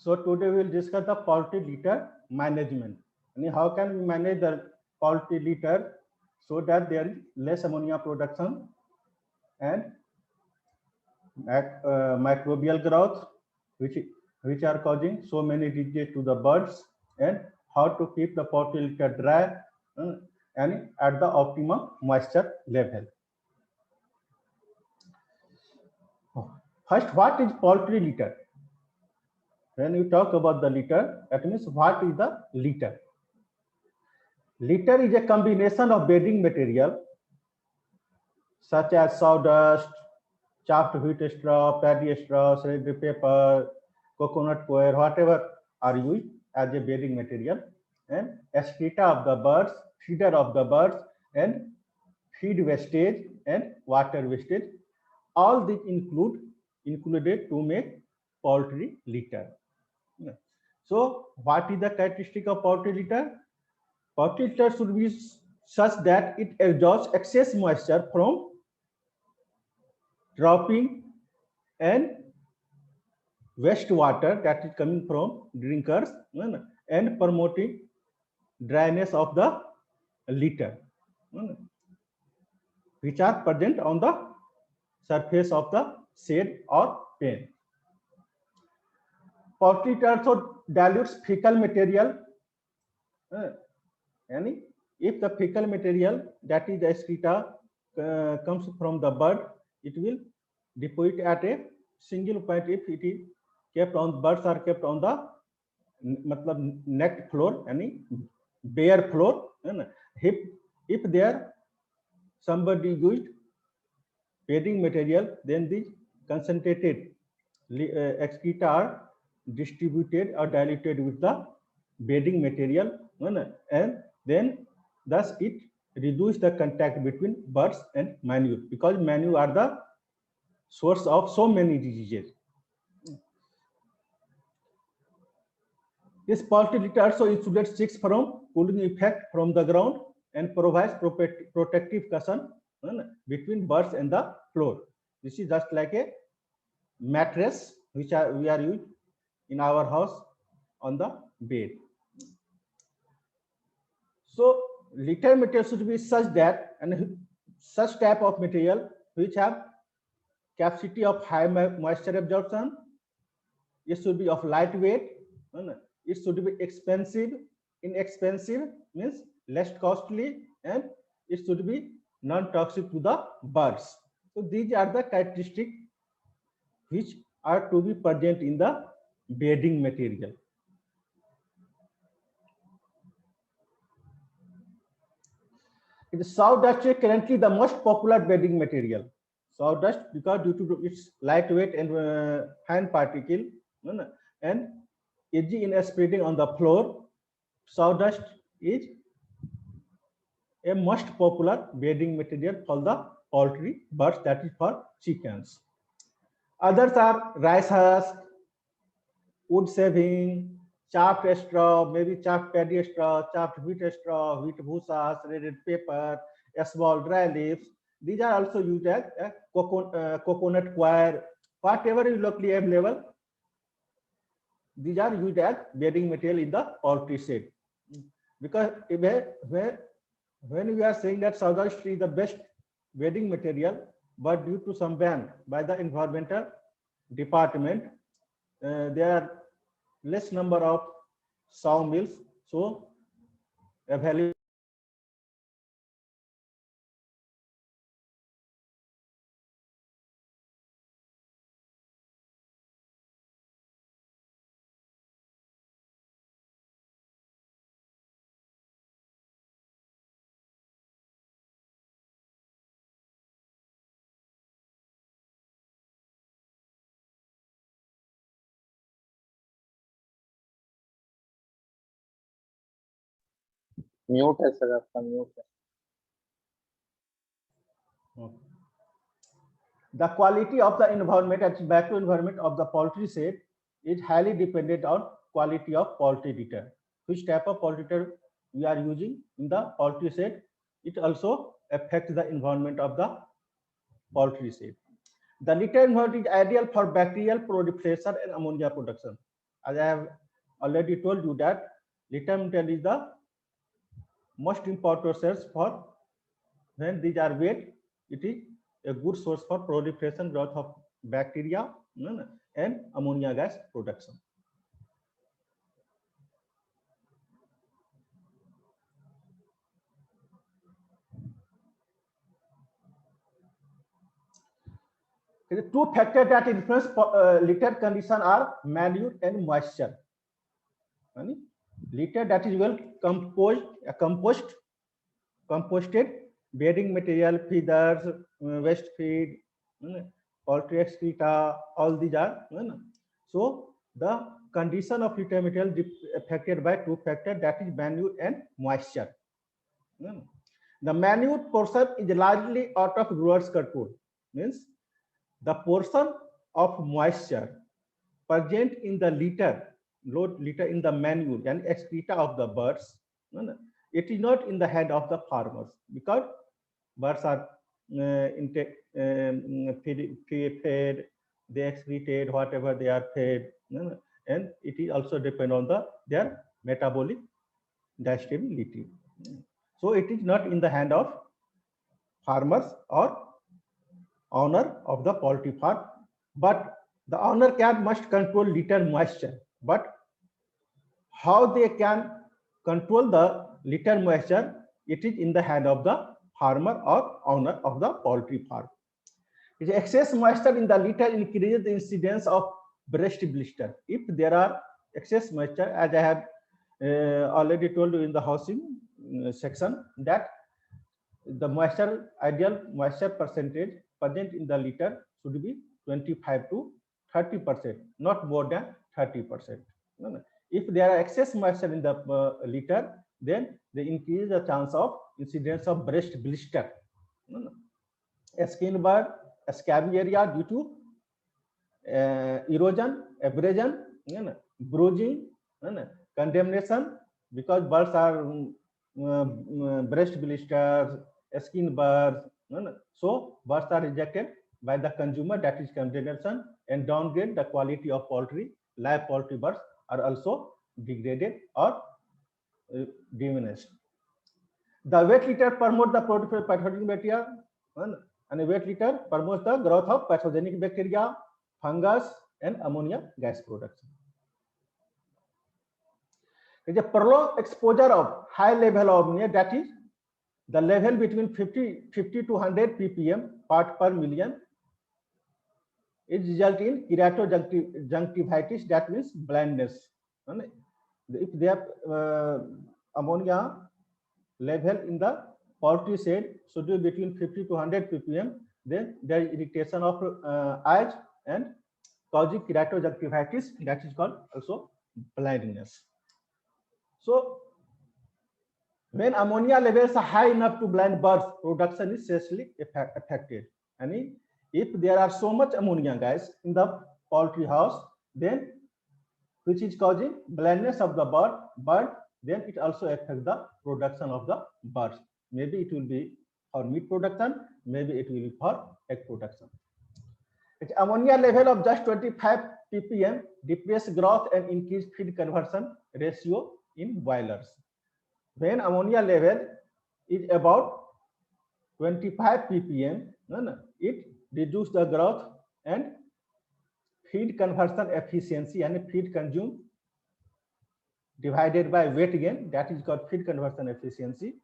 So today we will discuss the poultry litter management. And how can we manage the poultry litter so that there is less ammonia production and microbial growth, which are causing so many diseases to the birds, and how to keep the poultry litter dry and at the optimum moisture level. First, what is poultry litter? When you talk about the litter, that means what is the litter? Litter is a combination of bedding material such as sawdust, chaffed wheat straw, paddy straw, shredded paper, coconut coir, whatever are used as a bedding material, and excreta of the birds, feeder of the birds, and feed wastage and water wastage. All these included to make poultry litter. So, what is the characteristic of poultry litter? Poultry litter should be such that it absorbs excess moisture from dropping and wastewater that is coming from drinkers and promoting dryness of the litter, which are present on the surface of the shed or pen. Poultry litter also dilutes fecal material. And if the fecal material, that is the excreta, comes from the bird, it will deposit at a single point. If it is kept on, birds are kept on the net floor, any bare floor, and if there somebody used bedding material, then the concentrated excreta are distributed or diluted with the bedding material, and then thus it reduces the contact between birds and manure, because manure are the source of so many diseases. This poultry litter also insulates chicks from cooling effect from the ground and provides protective cushion between birds and the floor. This is just like a mattress which we are used in our house on the bed. So litter material should be such that, and such type of material which have capacity of high moisture absorption. It should be of lightweight. It should be inexpensive means less costly, and it should be non-toxic to the birds. So these are the characteristics which are to be present in the bedding material. The sawdust is currently the most popular bedding material. Sawdust, because due to its lightweight and fine particle and easy in spreading on the floor, sawdust is a most popular bedding material for the poultry birds, that is for chickens. Others are rice husk, wood shaving, chaffed straw, maybe chaffed paddy straw, chaffed wheat straw, wheat bhusa, shredded paper, small dry leaves. These are also used as coconut coir, whatever is locally available. These are used as bedding material in the poultry shed. Because when we are saying that sawdust is the best bedding material, but due to some ban by the environmental department, there are less number of sawmills, so available. Mute है sir, आपका mute है. The quality of the environment and tobacco environment of the poultry shed is highly dependent on quality of poultry litter. Which type of poultry litter we are using in the poultry shed, it also affects the environment of the poultry shed. The litter environment is ideal for bacterial proliferation and ammonia production. As I have already told you that litter material is the most important source for when these are wet. It is a good source for proliferation growth of bacteria and ammonia gas production. The two factors that influence litter condition are manure and moisture. Litter that is well composted bedding material, feeders, waste feed, poultry excreta, all these are. So the condition of litter material affected by two factors, that is manure and moisture. The manure portion is largely out of growers' control. Means the portion of moisture present in the litter in the manure and excreta of the birds, it is not in the hand of the farmers, because birds are fed, they excreted whatever they are fed, and it is also depend on their metabolic digestibility. So it is not in the hand of farmers or owner of the poultry farm, but the owner must control litter moisture. But how they can control the litter moisture, it is in the hand of the farmer or owner of the poultry farm. Excess moisture in the litter increases the incidence of breast blister. If there are excess moisture, as I have already told you in the housing section, that the ideal moisture percentage present in the litter should be 25 to 30%, not more than 30%. If there are excess moisture in the litter, then they increase the chance of incidence of breast blister, skin burn, scabby area due to erosion, abrasion, bruising, condemnation, because birds are breast blisters, skin burns. So birds are rejected by the consumer, that is condemnation, and downgrade the quality of poultry. Live poultry birds are also degraded or diminished. The wet litter promotes the proliferation of pathogenic bacteria, and a wet litter promotes the growth of pathogenic bacteria, fungus, and ammonia gas production. The prolonged exposure of high level of ammonia, that is the level between 50 to 100 ppm part per million, is result in keratoconjunctivitis, that means blindness. If they have ammonia level in the poultry shed should be between 50 to 100 ppm, then there is irritation of eyes and causing keratoconjunctivitis, that is called also blindness. So when ammonia levels are high enough to blind birds, production is seriously affected. And if there are so much ammonia gas in the poultry house, then which is causing blindness of the bird, then it also affects the production of the birds. Maybe it will be for meat production, maybe it will be for egg production. Its ammonia level of just 25 ppm depress growth and increase feed conversion ratio in boilers. When ammonia level is about 25 ppm, it reduces the growth and feed conversion efficiency, and feed consumed divided by weight gain, that is called feed conversion efficiency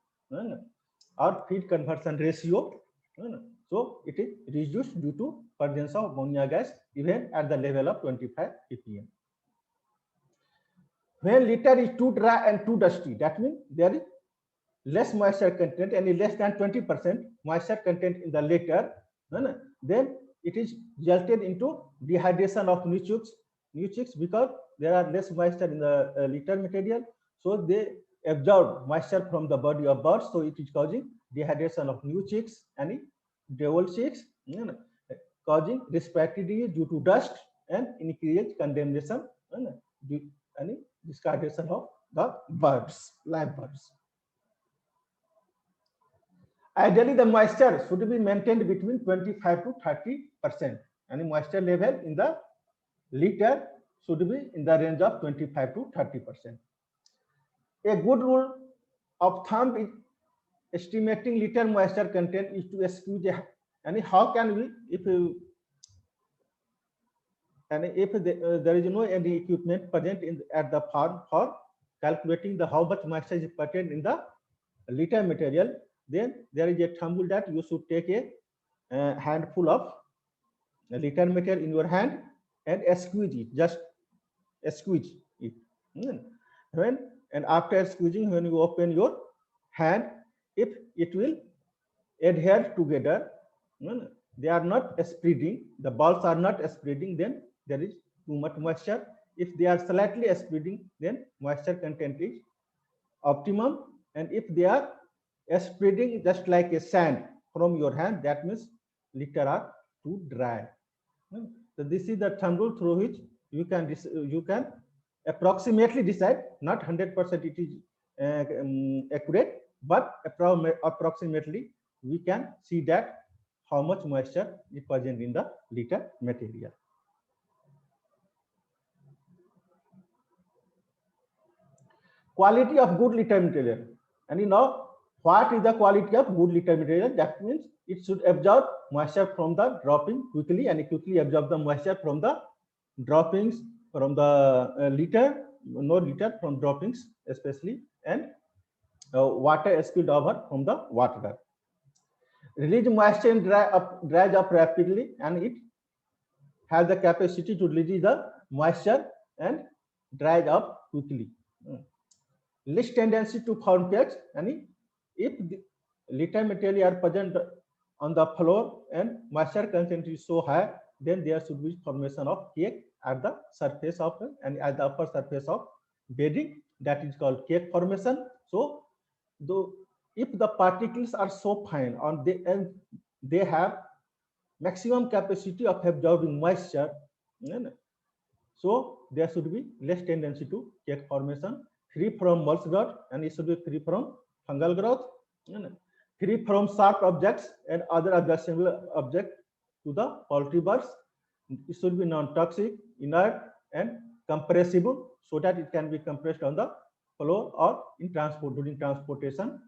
or feed conversion ratio. So it is reduced due to presence of ammonia gas even at the level of 25 ppm. When litter is too dry and too dusty, that means there is less moisture content, and less than 20% moisture content in the litter, then it is resulted into dehydration of new chicks, because there are less moisture in the litter material, so they absorb moisture from the body of birds, so it is causing dehydration of new chicks and dead chicks, causing respiratory disease due to dust and increased condemnation and discardation of the birds, live birds. Ideally, the moisture should be maintained between 25 to 30%, and moisture level in the litter should be in the range of 25 to 30%. A good rule of thumb is estimating liter moisture content is to squeeze and how can we if there is no any equipment present at the farm for calculating the how much moisture is present in the liter material, then there is a thumb rule that you should take a handful of liter material in your hand and squeeze it, just squeeze it. And after squeezing, when you open your hand, if it will adhere together, they are not spreading, the balls are not spreading, then there is too much moisture. If they are slightly spreading, then moisture content is optimum. And if they are spreading just like a sand from your hand, that means liter are too dry. So this is the thumb rule through which you can approximately decide, not 100% it is accurate, but approximately we can see that how much moisture is present in the liter material. Quality of good liter material. And you know what is the quality of good liter material? That means it should absorb moisture from the dropping quickly and quickly absorb the moisture from the droppings from the liter, no liter from droppings especially, and water spilled over from the water. Release moisture and dries up rapidly, and it has the capacity to release the moisture and dries up quickly. Less tendency to form cakes, and if the liter material are present on the floor and moisture content is so high, then there should be formation of cake at the surface of and at the upper surface of bedding, that is called cake formation. So though if the particles are so fine and they have maximum capacity of absorbing moisture, so there should be less tendency to cake formation, free from mold growth, and it should be free from fungal growth, free from sharp objects and other objectionable objects to the poultry birds. It should be non-toxic, inert, and compressible, so that it can be compressed on the floor or in transport during transportation.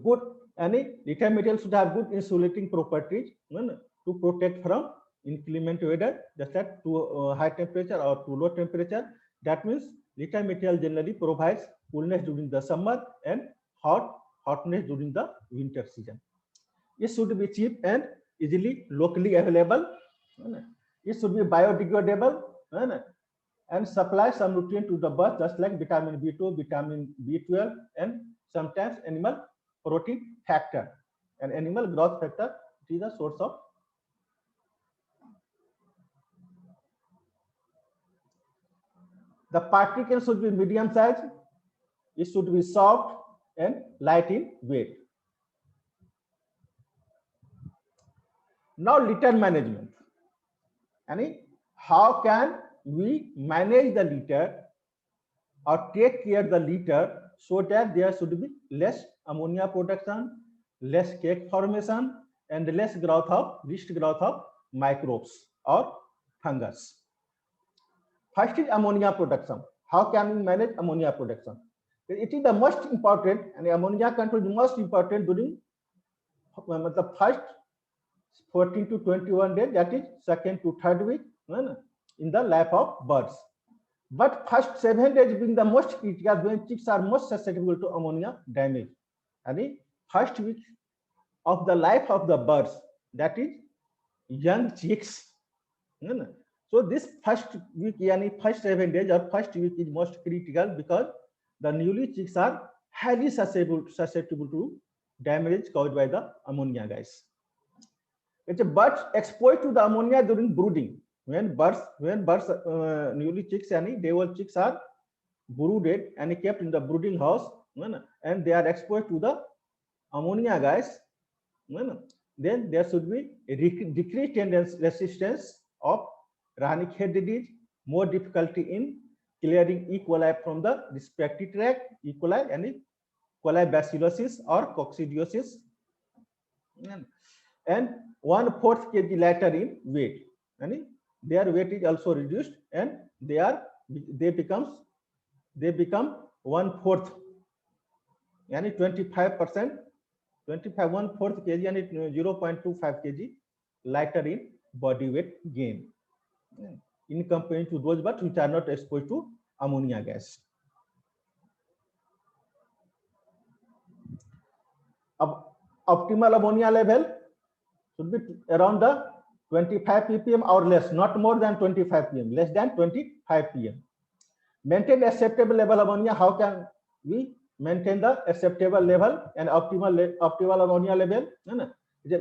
Good, any liter material should have good insulating properties to protect from inclement weather, just like too high temperature or too low temperature. That means liter material generally provides coolness during the summer and hotness during the winter season. It should be cheap and easily locally available. It should be biodegradable and supply some nutrient to the bird, just like vitamin B2, vitamin B12, and sometimes animal protein factor and animal growth factor. It is a source of. The particle should be medium size. It should be soft and light in weight. Now litter management. And how can we manage the litter or take care of the litter so that there should be less ammonia production, less cake formation, and less least growth of microbes or fungus. First is ammonia production. How can we manage ammonia production? It is the most important, and ammonia control is most important during the first 14 to 21 days, that is second to third week in the life of birds. But first 7 days being the most critical, when chicks are most susceptible to ammonia damage. And first week of the life of the birds, that is young chicks. So this first week, first 7 days or first week is most critical, because the newly chicks are highly susceptible to damage caused by the ammonia gas. It's a birds exposed to the ammonia during brooding. When birds newly chicks, they all chicks are brooded and kept in the brooding house, and they are exposed to the ammonia gas, then there should be a decreased resistance of Ranic head disease, more difficulty in clearing E. coli from the respiratory tract, E. coli and E. coli bacillosis or coccidiosis, and 1/4 kg lighter in weight. their weight is also reduced, and they become 1/4, yani 25%, 25 1/4 kg, and 0.25 kg lighter in body weight gain in comparison to those birds which are not exposed to ammonia gas. Optimal ammonia level should be around the 25 ppm or less, not more than 25 ppm, less than 25 ppm. Maintain acceptable level ammonia. How can we maintain the acceptable level and optimal ammonia level?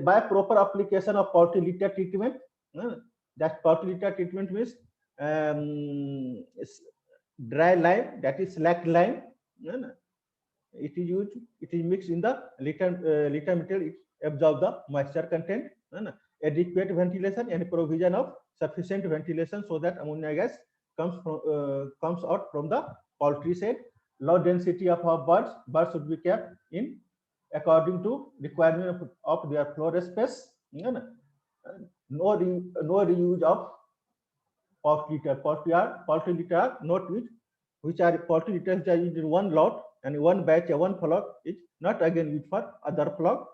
By proper application of poultry litter treatment. That poultry litter treatment means dry lime, that is slacked lime. It is used, it is mixed in the litter material, it absorbs the moisture content. Adequate ventilation and provision of sufficient ventilation so that ammonia gas comes out from the poultry shed. Low density of our birds should be kept in according to requirement of their floor space. No reuse of poultry litter. Poultry litter not used, which are poultry litters which are used in one lot and one batch, one flock is not again used for other flock.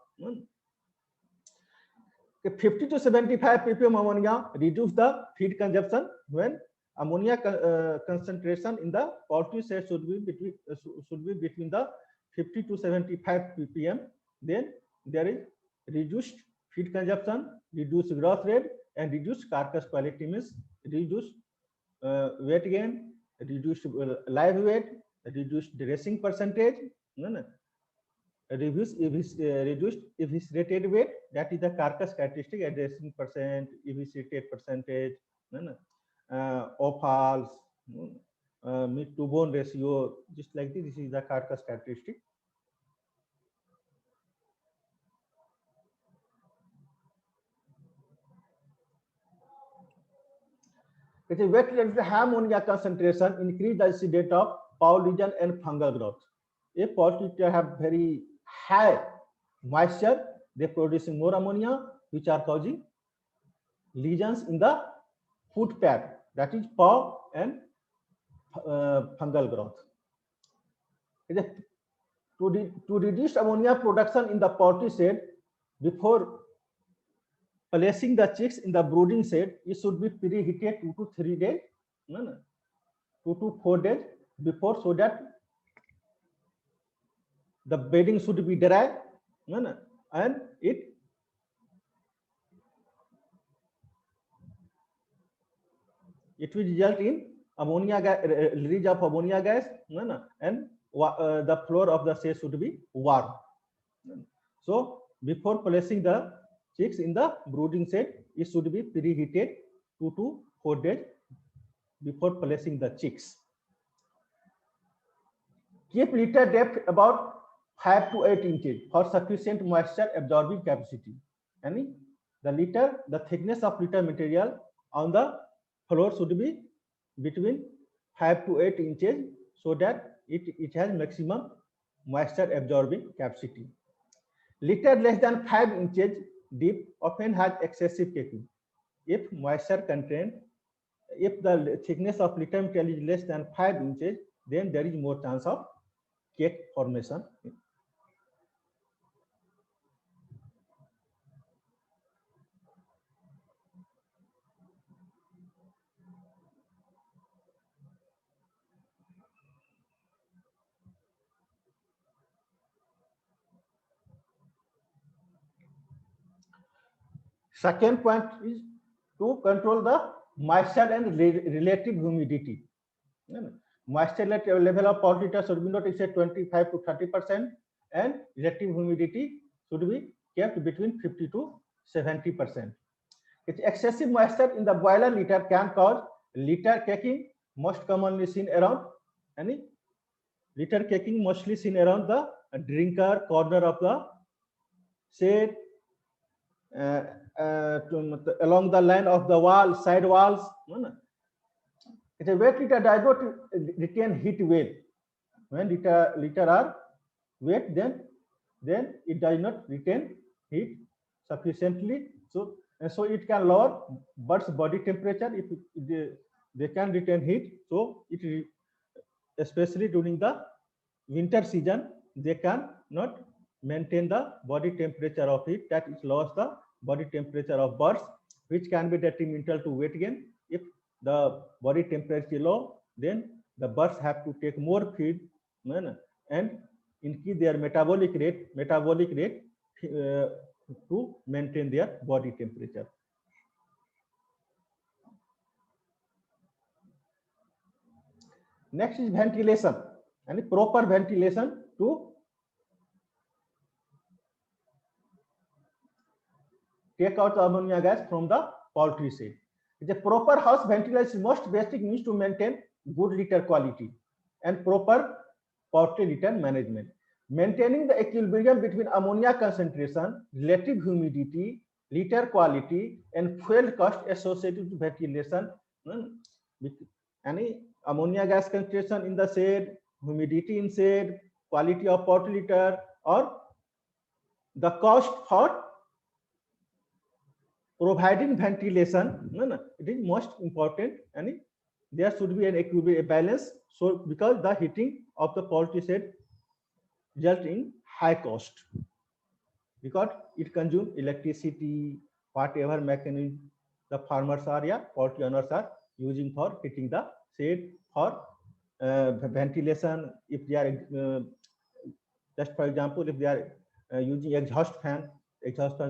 50 to 75 ppm ammonia reduce the feed consumption. When ammonia concentration in the poultry shed should be between the 50 to 75 ppm, then there is reduced feed consumption, reduced growth rate, and reduced carcass quality, means reduced weight gain, reduced live weight, reduced dressing percentage, reduced eviscerated weight, that is the carcass characteristic, dressing percent, eviscerated percentage, offals, meat to bone ratio, just like this is the carcass characteristic. It is wet related to high ammonia concentration increase the incidence of foul lesion and fungal growth. If poultry have very high moisture, they producing more ammonia, which are causing lesions in the food pad, that is foul and fungal growth. To reduce ammonia production in the poultry shed, before placing the chicks in the brooding shed, it should be preheated 2 to 3 days, 2 to 4 days before, so that the bedding should be dry, and it will result in ammonia gas, release of ammonia gas, and the floor of the shed should be warm. So before placing the chicks in the brooding shed, it should be preheated 2 to 4 days before placing the chicks. Keep litter depth about 5 to 8 inches for sufficient moisture absorbing capacity. And the thickness of litter material on the floor should be between 5 to 8 inches, so that it has maximum moisture absorbing capacity. Litter less than 5 inches deep often has excessive caking. If moisture content, if the thickness of litter material is less than 5 inches, then there is more chance of cake formation. Second point is to control the moisture and relative humidity. Moisture level of poultry litter should be not exceed 25 to 30%, and relative humidity should be kept between 50 to 70%. Excessive moisture in the boiler litter can cause litter caking, most commonly seen around litter caking mostly seen around the drinker corner of the shed, along the line of the wall, side walls. It's a wet litter does not retain heat well. When litter are wet, then it does not retain heat sufficiently. So and so it can lower birds body temperature if they can retain heat. So it, especially during the winter season, they can not maintain the body temperature of it, that it lowers the body temperature of birds, which can be detrimental to weight gain. If the body temperature is low, then the birds have to take more feed and increase their metabolic rate to maintain their body temperature. Next is ventilation, and proper ventilation to take out the ammonia gas from the poultry shed. The proper house ventilation is most basic means to maintain good litter quality and proper poultry litter management. Maintaining the equilibrium between ammonia concentration, relative humidity, litter quality, and fuel cost associated with ventilation. Any ammonia gas concentration in the shed, humidity in shed, quality of poultry litter, or the cost for providing ventilation, it is most important, and there should be an equilibrium balance. So because the heating of the poultry shed result in high cost, because it consumes electricity, whatever mechanism the farmers are, poultry owners are using for heating the shed, for ventilation. If they are just for example, if they are using exhaust fans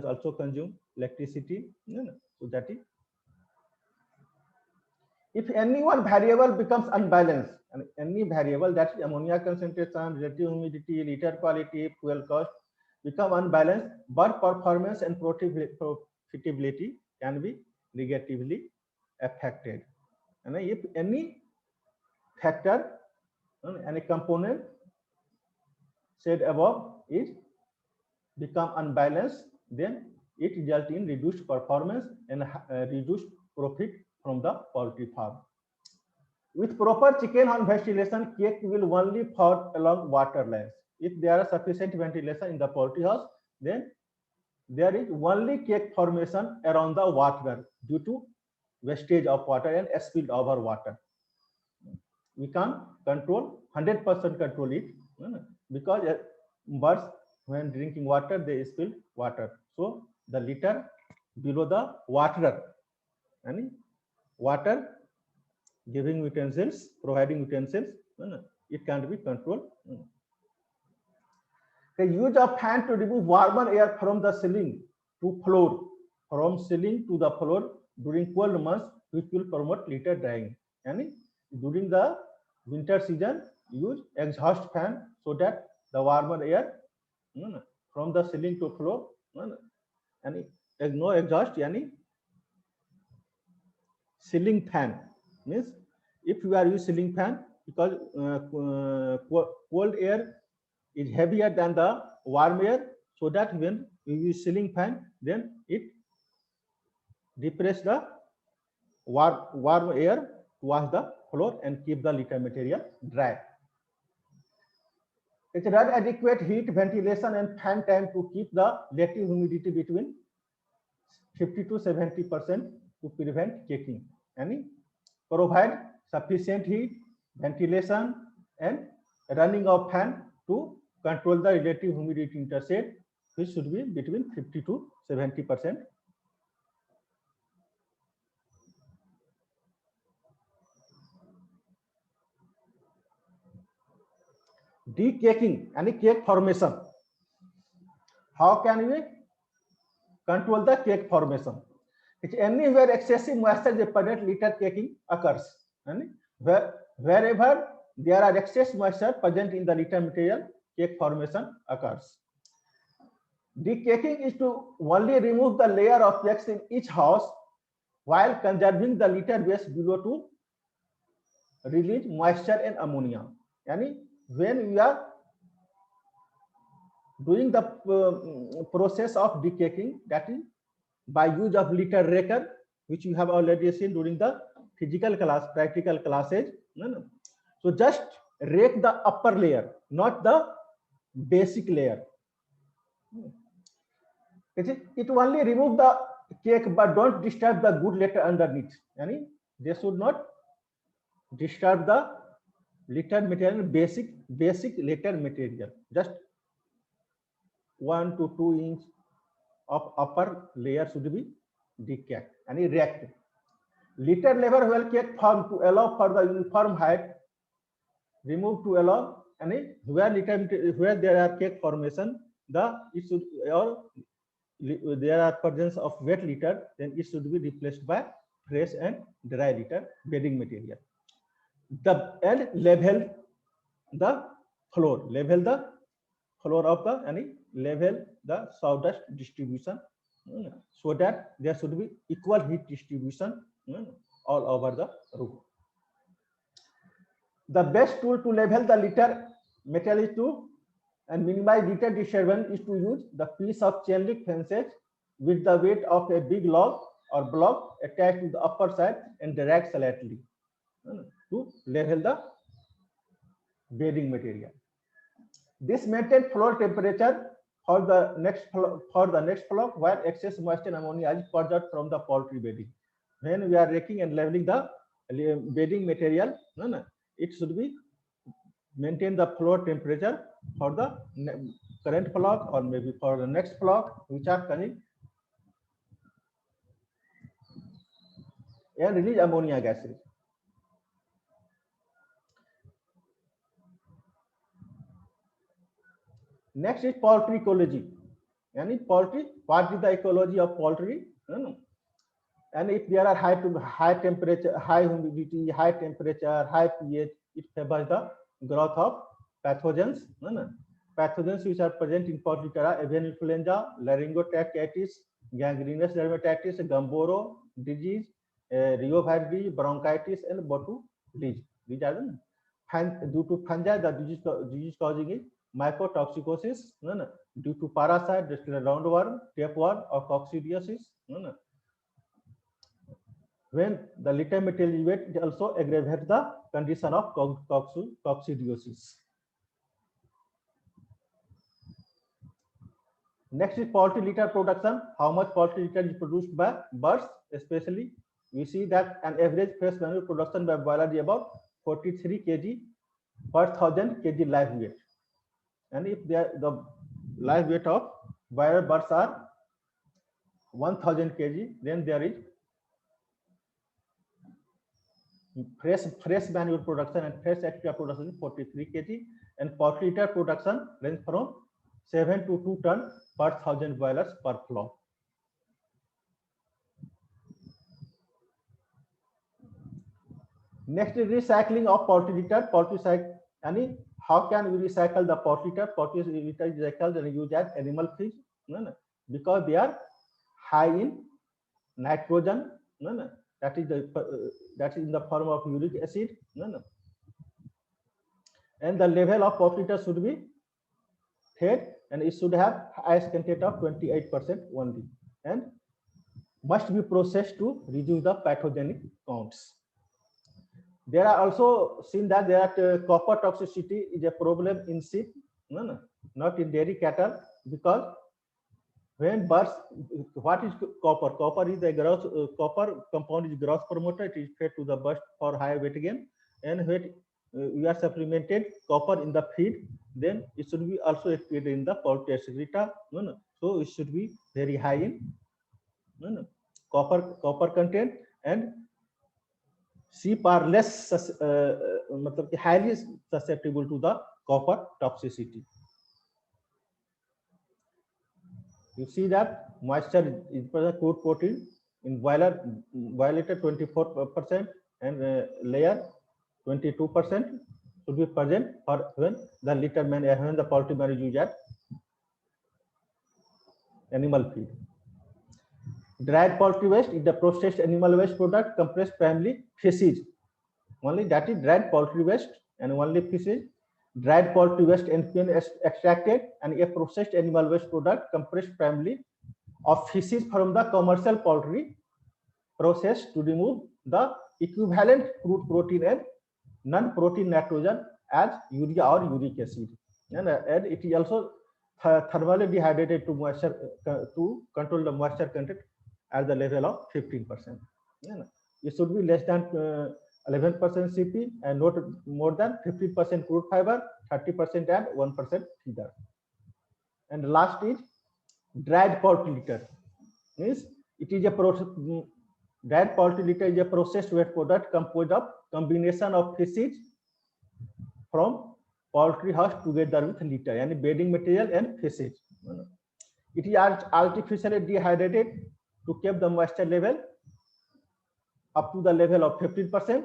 also consume electricity. So that is, if any one variable becomes unbalanced, and any variable, that is ammonia concentration, relative humidity, litter quality, fuel cost, become unbalanced, bird performance and profitability can be negatively affected. And if any factor, any component said above is become unbalanced, then it results in reduced performance and reduced profit from the poultry farm. With proper chicken horn ventilation, cake will only fall along water lines. If there is sufficient ventilation in the poultry house, then there is only cake formation around the water due to wastage of water and spilled over water. We can control 100% control it, because birds, when drinking water, they spill water. So the litter below the water, and water giving utensils, providing utensils, it can be controlled. The use of fan to remove warmer air from the ceiling to floor, from ceiling to the floor during cold months, which will promote litter drying. And during the winter season, use exhaust fan so that the warmer air from the ceiling to floor, and no exhaust, yani ceiling fan means if you are using ceiling fan, because cold air is heavier than the warm air, so that when you use ceiling fan, then it depress the warm air towards the floor and keep the litter material dry. It run adequate heat, ventilation, and fan time to keep the relative humidity between 50 to 70% to prevent caking. And provide sufficient heat, ventilation, and running of fan to control the relative humidity in the shed, which should be between 50 to 70%. De-caking, any cake formation. How can we control the cake formation? It's anywhere excessive moisture dependent litter caking occurs. And wherever there are excess moisture present in the litter material, cake formation occurs. De-caking is to only remove the layer of cakes in each house while conserving the litter base below to release moisture and ammonia. Yani when we are doing the process of de-caking, that is by use of litter raker, which you have already seen during the physical class, practical classes. So just rake the upper layer, not the basic layer. It only remove the cake, but don't disturb the good litter underneath. Yani they should not disturb the litter material, basic litter material. Just 1 to 2 inch of upper layer should be decayed and erect. Litter level well cake form to allow for the uniform height. Remove to allow any where there are cake formation, it should, or there are presence of wet litter, then it should be replaced by fresh and dry litter bedding material. And level the floor of the level the sawdust distribution, so that there should be equal heat distribution all over the roof. The best tool to level the litter material is to and minimize litter disturbance is to use the piece of chain link fences with the weight of a big log or block attached to the upper side and drag slightly to level the bedding material. This maintains floor temperature for the next flock while excess moisture and ammonia is purged out from the poultry bedding. When we are raking and leveling the bedding material, it should be maintain the floor temperature for the current flock or maybe for the next flock which are coming, and release ammonia gases. Next is poultry ecology. Poultry, what is the ecology of poultry? And if there are high temperature, high humidity, high temperature, high pH, it favors the growth of pathogens. Pathogens which are present in poultry are avian influenza, laryngotracheitis, gangrenous dermatitis, Gumboro disease, reovirus, bronchitis, and botulism. These are due to fungi. The disease causing is mycotoxicosis. Due to parasite, roundworm, tapeworm, or coccidiosis. When the litter material is wet, it also aggravates the condition of coccidiosis. Next is poultry litter production. How much poultry litter is produced by birds? Especially, we see that an average fresh manure production by broiler is about 43 kg per 1000 kg live weight. And if the live weight of broiler birds are 1000 kg, then there is fresh manure production and fresh extra production is 43 kg, and poultry litter production range from 7 to 2 ton per 1000 broilers per flock. Next is recycling of poultry litter. Poultry cycle, how can we recycle the poultry litter? Poultry litter is recycled and used as animal feed because they are high in nitrogen. That is in the form of uric acid. And the level of poultry litter should be fed, and it should have ice content of 28% only, and must be processed to reduce the pathogenic counts. There are also seen that copper toxicity is a problem in sheep, not in dairy cattle, because when birds, what is copper? Copper is the copper compound is growth promoter. It is fed to the birds for high weight gain, and when we are supplemented copper in the feed, then it should be also fed in the poultry excreta. So it should be very high in copper content, and sheep are less highly susceptible to the copper toxicity. You see that moisture is crude protein in broiler 24% and layer 22% should be present for when the litter man, when the poultry man is used as animal feed. Dried poultry waste is the processed animal waste product compressed primarily feces. Only that is dried poultry waste and only feces. Dried poultry waste NPN extracted and a processed animal waste product compressed primarily of feces from the commercial poultry process to remove the equivalent crude protein and non-protein nitrogen as urea or uric acid. And it is also thermally dehydrated to moisture to control the moisture content at the level of 15%. It should be less than 11% CP and not more than 50% crude fiber, 30% and 1% feeder. And last is dried poultry litter. Means it is a process. Dried poultry litter is a processed wet product composed of combination of feces from poultry house together with litter, and bedding material and feces. It is artificially dehydrated to keep the moisture level up to the level of 15%,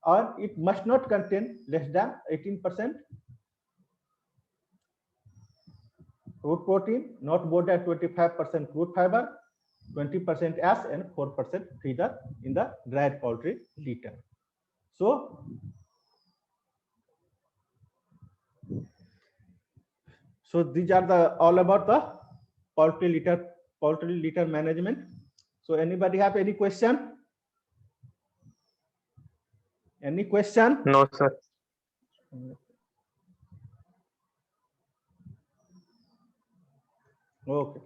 or it must not contain less than 18% crude protein, not more than 25% crude fiber, 20% ash, and 4% feeder in the dried poultry litter. So these are the all about the poultry litter management. So anybody have any question? Any question? No, sir. Okay.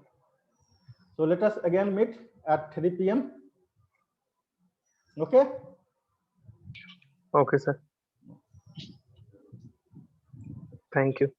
So let us again meet at 3 p.m. Okay. Okay, sir. Thank you.